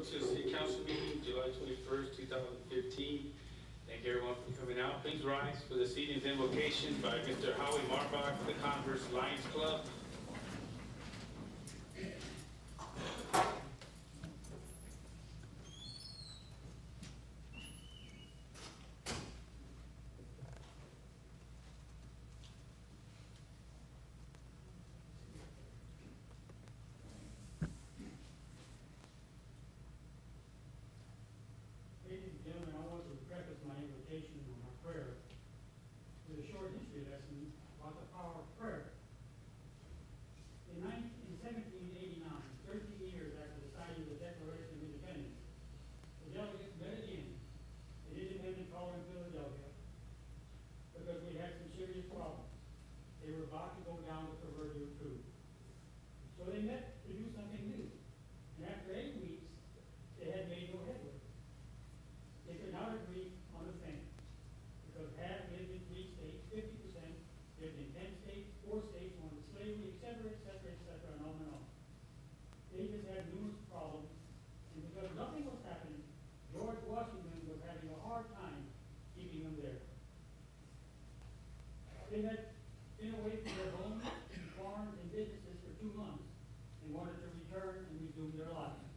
welcome to the City Council meeting, July 21st, 2015. Thank everyone for coming out. Please rise for this evening's invocation by Mr. Howie Marbach of the Converse Lions Club. Ladies and gentlemen, I want to preface my invocation or my prayer with a short history lesson about the power of prayer. In 1789, 13 years after the signing of the Declaration of Independence, the delegates met again in Independence Hall in Philadelphia because we had some serious problems. They were about to go down the proverbial tube. So they met to do something new. And after 8 weeks, they had made no headway. They could not agree on a thing, because half lived in 3 states, 50% lived in 10 states, 4 states wanted slavery, etc., etc., etc., and on. They just had numerous problems, and because nothing was happening, George Washington was having a hard time keeping them there. They had been away from their homes, farms, and businesses for 2 months, and wanted to return and resume their lives.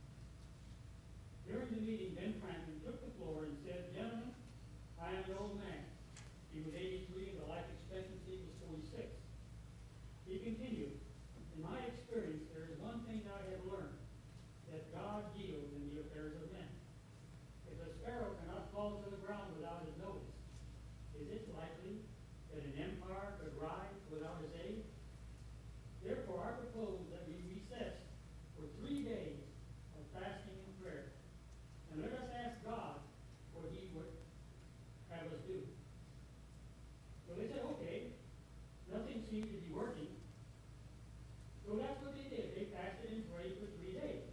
During the meeting, Ben Franklin took the floor and said, "Gentlemen, I am an old man." He was 83 and the life expectancy was 46. He continued, "In my experience, there is one thing I have learned, that God deals in the affairs of men. If a sparrow cannot fall to the ground without his notice, is it likely that an empire could rise without his aid? Therefore, I propose that we recess for 3 days of fasting and prayer. And let us ask God what he would have us do." So they said, okay. Nothing seemed to be working. So that's what they did. They fasted and prayed for 3 days.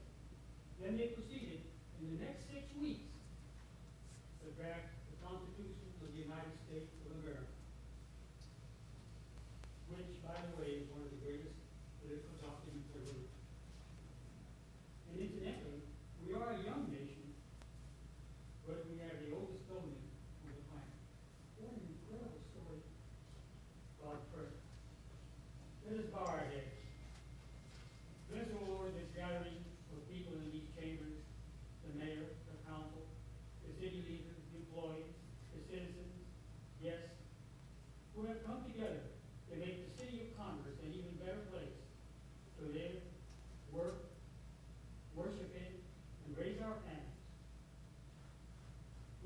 Then they proceeded in the next 6 weeks to draft the Constitution of the United States of America, which, by the way, is one of the greatest political documents ever written. And incidentally, we are a young nation, but we have the oldest government on the planet. What an incredible story about prayer. Let us bow our heads. Bless, O Lord, this gathering of people in these chambers, the mayor, the council, the city leaders, the employees, the citizens, yes, who have come together to make the city of Converse an even better place to live, work, worship in, and raise our families.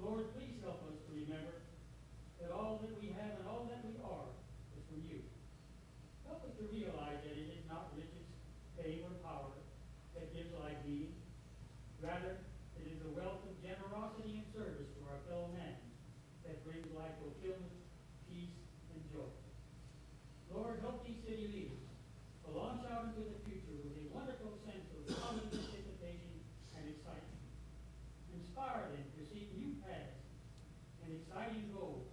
Lord, please help us to remember that all that we have and all that we are is from you. Help us to realize that it is not riches, fame, or power that gives life meaning. Rather, it is the wealth of generosity and service to our fellow man that brings life fulfillment, peace, and joy. Lord, help these city leaders to launch out into the future with a wonderful sense of common anticipation and excitement. Inspire them to seek new paths and exciting goals,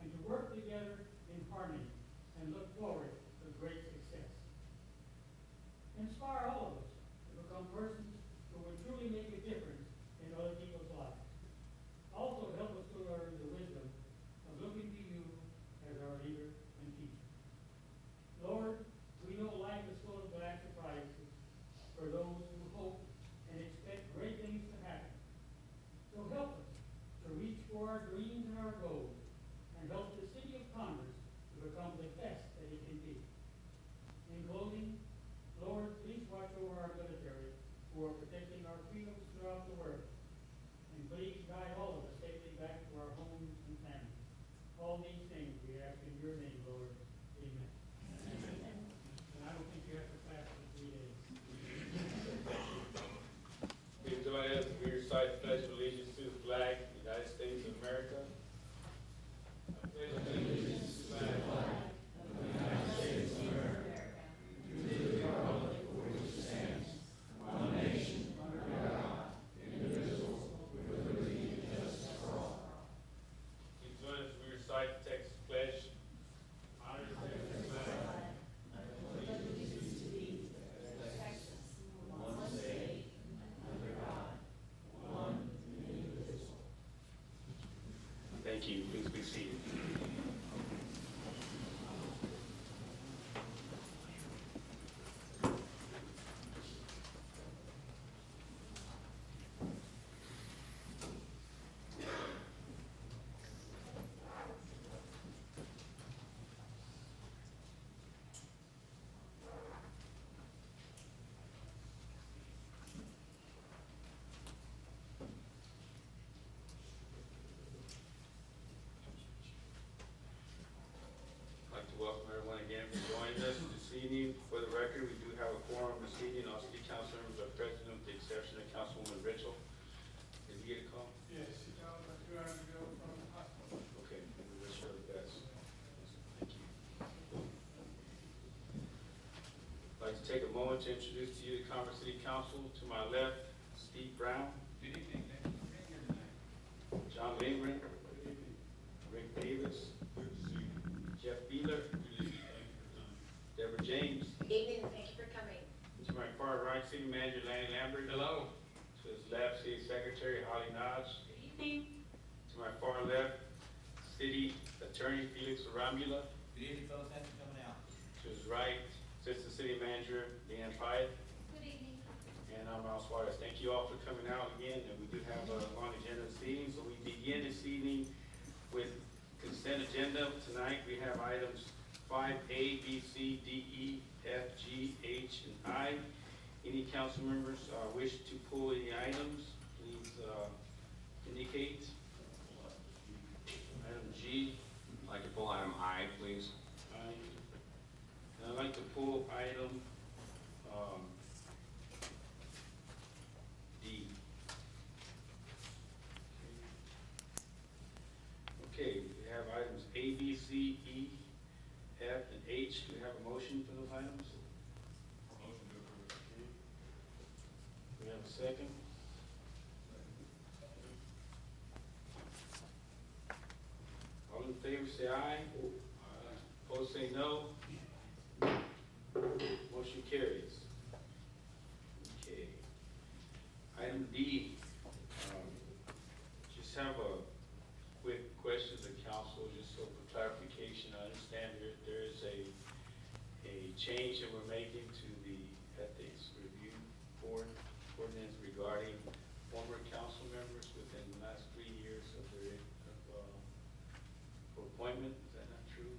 and to work together in harmony and look forward to great success. Inspire all of us to become persons who will truly make a difference in other people's lives. Also help us to learn the wisdom of looking to you as our leader and teacher. Lord, we know life is full of glad surprises for those who hope and expect great things to happen. So help us to reach for our dreams and our goals, and help the city of Converse to become the best that it can be. In closing, Lord, please watch over our military who are protecting our freedoms throughout the world. And please guide all of us safely back to our homes and families. All these things we ask in your name, Lord. Amen. Amen. And I don't think you have to fast for 3 days. Please join us as we recite the pledge of allegiance to the flag of the United States of America. I pledge allegiance to the flag of the United States of America, to the republic for which it stands, one nation, under God, indivisible, with liberty and justice for all. Please join us as we recite the text Thank you. Please be seated. I'd like to welcome everyone again for joining us this evening. For the record, we do have a quorum this evening. All city council members are present with the exception of Councilwoman Mitchell. Did you get a call? Yes, she got about 2 hours ago from the hospital. Okay, we wish her the best. Thank you. I'd like to take a moment to introduce to you the Converse City Council. To my left, Steve Brown, Good evening, thank you for being here tonight. John Lindgren, Good evening. Rick Davis, Good to see you. Jeff Beeler, Good evening, thank you for coming. Deborah James. Good evening, thank you for coming. To my far right, City Manager Lanny Lambert. Hello. To his left, City Secretary Holly Nodge. Good evening. To my far left, City Attorney Felix Arambula. Good evening, fellas, thanks for coming out. To his right, Assistant City Manager Leanne Pyatt. Good evening. And I'm Al Suarez. Thank you all for coming out again, and we do have a long agenda this evening, so we begin this evening with consent agenda. Tonight, we have items 5A, B, C, D, E, F, G, H, and I. Any council members wish to pull any items, please indicate. Item G, I'd like to pull item I, please. I. And I'd like to pull item D. Okay, we have items A, B, C, E, F, and H. Do we have a motion for those items? Motion to approve. Okay. We have a second? All in favor say aye. Opposed say no. Motion carries. Okay. Item D, just have a quick question to the council, just so for clarification. I understand there is a change that we're making to the ethics review board ordinance regarding former council members within the last 3 years of their appointment. Is that not true?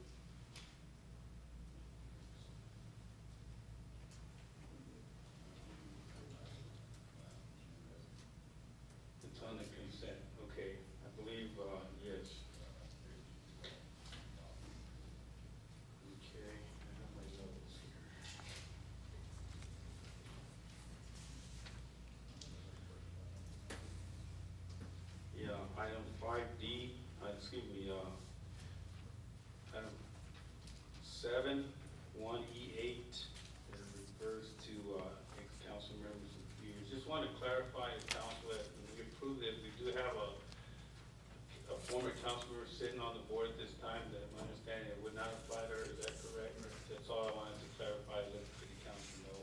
It's on the consent, okay, I believe, yes. Okay, I have my notes here. Yeah, item 5D, item 7, 1E8, it refers to ex-council members of years. Just want to clarify the council that when we approve this, we do have a former council member sitting on the board at this time, that my understanding it would not apply to her, is that correct? That's all I wanted to clarify, let the city council know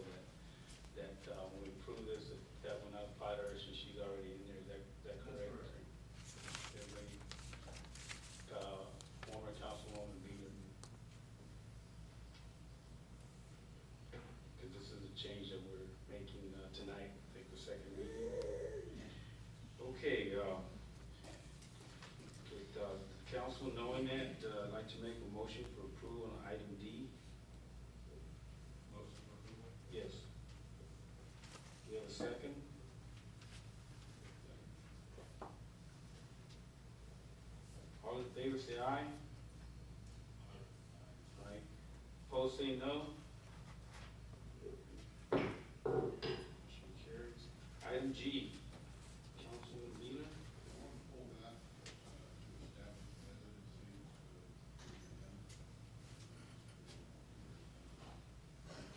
that when we approve this, that will not apply to her since she's already in there, is that correct? Everybody, former councilwoman Beeler. Because this is a change that we're making tonight, I think the second reading. Okay, with council knowing that, I'd like to make a motion for approval on item D. Motion for approval. Yes. We have a second? All in favor say aye. Aye. Opposed say no. Motion carries. Item G, Councilman Wheeler. Pull that, to establish residency,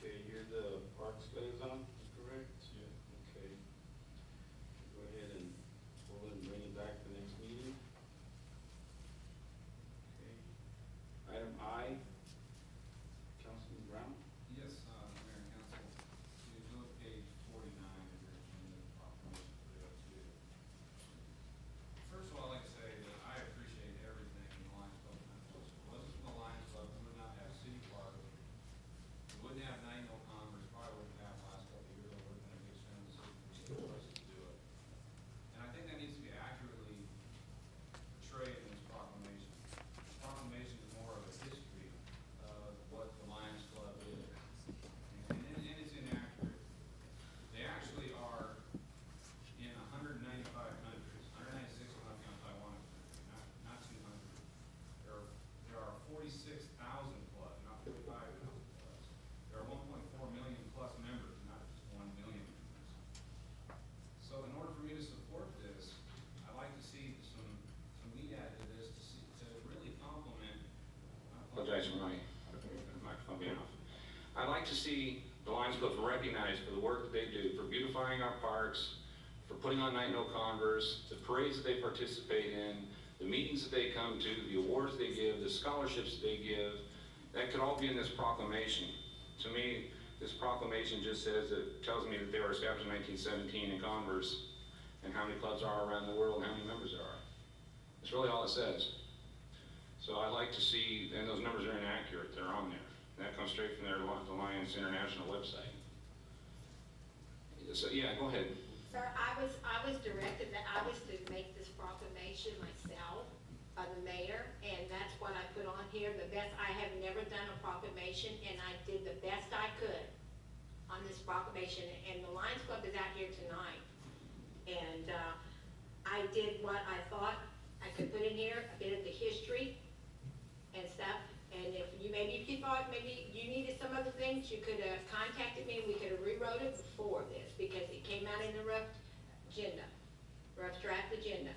Okay, you're the Parks liaison, correct? Yeah. Okay. Go ahead and pull it and bring it back to the next meeting. Okay. Item I, Councilman Brown. Yes, Mayor and Council, if you look at page 49 of your agenda, proclamation for the LTA. First of all, I'd like to say that I appreciate every apologize for my microphone being off. I'd like to see the Lions Club recognized for the work that they do, for beautifying our parks, for putting on Night No Converse, the parades that they participate in, the meetings that they come to, the awards they give, the scholarships that they give. That could all be in this proclamation. To me, this proclamation just says, it tells me that they were established in 1917 in Converse, and how many clubs are around the world, and how many members there are. That's really all it says. So I'd like to see, and those numbers are inaccurate, they're on there. That comes straight from the Lions International website. So, yeah, go ahead. Sir, I was directed that I was to make this proclamation myself by the mayor, and that's what I put on here. I have never done a proclamation, and I did the best I could on this proclamation. And the Lions Club is out here tonight. And I did what I thought I could put in here, a bit of the history and stuff. And if you thought maybe you needed some other things, you could have contacted me, and we could have rewrote it before this, because it came out in the rough draft agenda.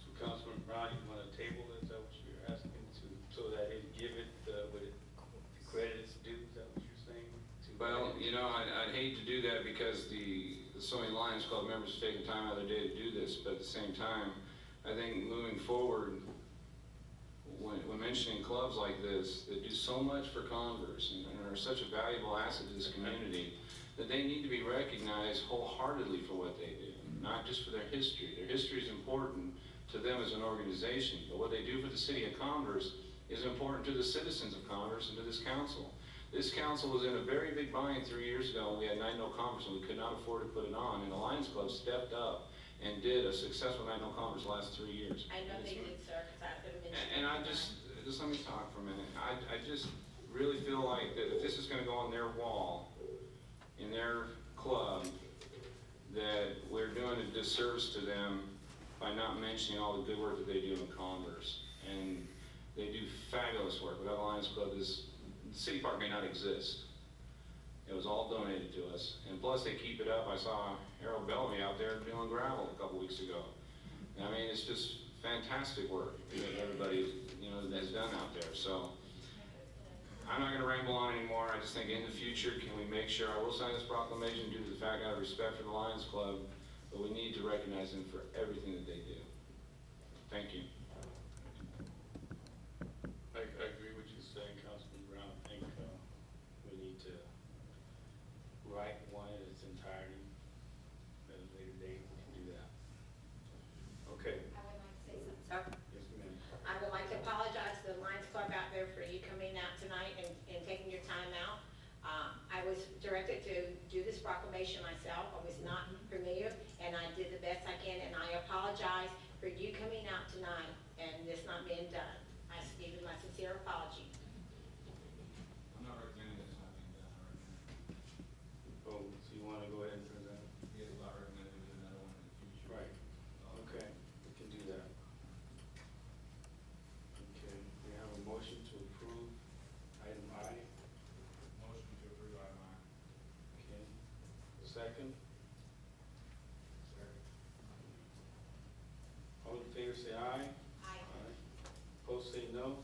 So Councilman Brown, you want to table this, is that what you're asking to, so that it give it, with it, the credit it's due, is that what you're saying? Well, you know, I'd hate to do that because so many Lions Club members have taken time out of their day to do this, but at the same time, I think moving forward, when mentioning clubs like this that do so much for Converse and are such a valuable asset to this community, that they need to be recognized wholeheartedly for what they do, not just for their history. Their history is important to them as an organization, but what they do for the city of Converse is important to the citizens of Converse and to this council. This council was in a very big bind 3 years ago, and we had Night No Converse, and we could not afford to put it on, and the Lions Club stepped up and did a successful Night No Converse the last 3 years. I know they did, sir, because I've been mentioning. And I just let me talk for a minute. I just really feel like that if this is gonna go on their wall, in their club, that we're doing a disservice to them by not mentioning all the good work that they do in Converse. And they do fabulous work. Without the Lions Club, the city park may not exist. It was all donated to us. And plus they keep it up. I saw Harold Bellamy out there doing gravel a couple weeks ago. I mean, it's just fantastic work that everybody, has done out there. So I'm not gonna ramble on anymore. I just think in the future, can we make sure, I will sign this proclamation due to the fact I have respect for the Lions Club, but we need to recognize them for everything that they do. Thank you. I agree with you saying, Councilman Brown. I think we need to write one in its entirety. At a later date, we can do that. Okay. I would like to say something, sir. Yes, ma'am. I would like to apologize to the Lions Club out there for you coming out tonight and taking your time out. I was directed to do this proclamation myself. I was not familiar, and I did the best I can, and I apologize for you coming out tonight and this not being done. I give you my sincere apology. I'm not recommending that it's not being done, I recommend. Oh, so you want to go ahead and present? Yes, I recommend we do another one in the future. Right. Okay, we can do that. Okay, we have a motion to approve item I. Motion to approve item I. Okay. Second? Second. All in favor say aye. Aye. Opposed say no.